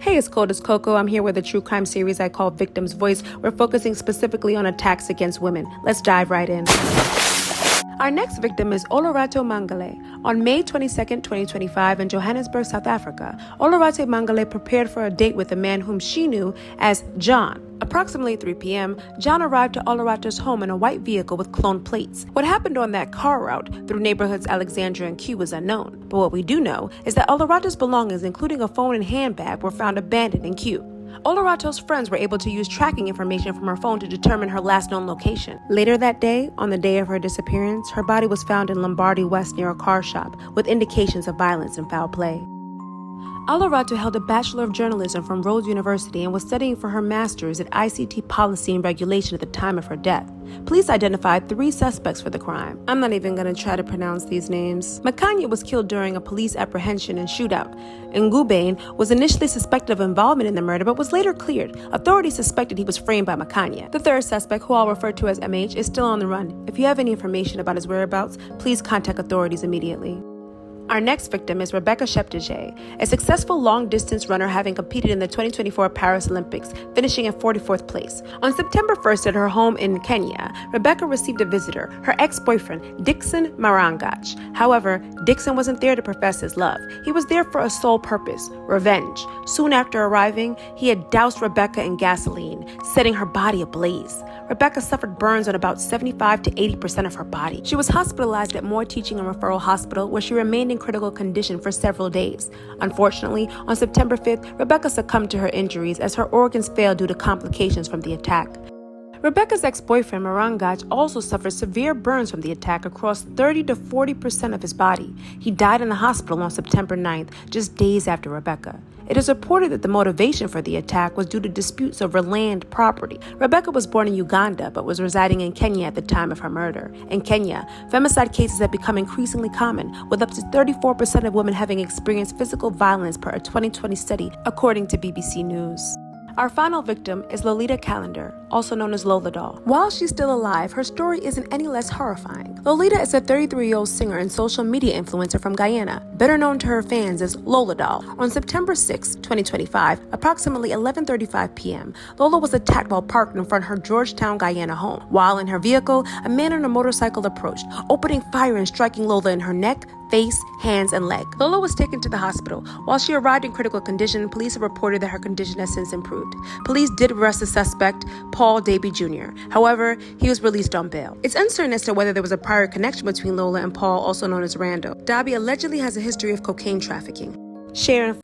Hey, it's Cold as Coco. I'm here with a true crime series I call Victim's Voice. We're focusing specifically on attacks against women. Let's dive right in. Our next victim is Olerato Mangale. On May 22, 2025, in Johannesburg, South Africa, Olerato Mangale prepared for a date with a man whom she knew as John. Approximately 3 p.m., John arrived to Olerato's home in a white vehicle with cloned plates. What happened on that car route through neighborhoods Alexandria and Q is unknown, but what we do know is that Olerato's belongings, including a phone and handbag, were found abandoned in Q. Olerato's friends were able to use tracking information from her phone to determine her last known location. Later that day, on the day of her disappearance, her body was found in Lombardy West near a car shop with indications of violence and foul play. Olerato held a Bachelor of Journalism from Rhodes University and was studying for her master's at ICT Policy and Regulation at the time of her death. Police identified 3 suspects for the crime. I'm not even going to try to pronounce these names. Makanya was killed during a police apprehension and shootout. Ngubane was initially suspected of involvement in the murder but was later cleared. Authorities suspected he was framed by Makanya. The third suspect, who I'll refer to as MH, is still on the run. If you have any information about his whereabouts, please contact authorities immediately. Our next victim is Rebecca Cheptegei, a successful long-distance runner having competed in the 2024 Paris Olympics, finishing in 44th place. On September 1st at her home in Kenya, Rebecca received a visitor, her ex-boyfriend, Dixon Marangach. However, Dixon wasn't there to profess his love. He was there for a sole purpose, revenge. Soon after arriving, he had doused Rebecca in gasoline, setting her body ablaze. Rebecca suffered burns on about 75 to 80% of her body. She was hospitalized at Moore Teaching and Referral Hospital, where she remained in critical condition for several days. Unfortunately, on September 5th, Rebecca succumbed to her injuries as her organs failed due to complications from the attack. Rebecca's ex-boyfriend, Marangach, also suffered severe burns from the attack across 30 to 40% of his body. He died in the hospital on September 9th, just days after Rebecca. It is reported that the motivation for the attack was due to disputes over land property. Rebecca was born in Uganda but was residing in Kenya at the time of her murder. In Kenya, femicide cases have become increasingly common, with up to 34% of women having experienced physical violence per a 2020 study, according to BBC News. Our final victim is Lolita Calendar, also known as Lola Doll. While she's still alive, her story isn't any less horrifying. Lolita is a 33-year-old singer and social media influencer from Guyana, better known to her fans as Lola Doll. On September 6, 2025, approximately 11:35 p.m., Lola was attacked while parked in front of her Georgetown, Guyana home. While in her vehicle, a man on a motorcycle approached, opening fire and striking Lola in her neck, face, hands, and leg. Lola was taken to the hospital. While she arrived in critical condition, police have reported that her condition has since improved. Police did arrest the suspect, Paul Davey Jr. However, he was released on bail. It's uncertain as to whether there was a prior connection between Lola and Paul, also known as Randall. Davey allegedly has a history of cocaine trafficking. Share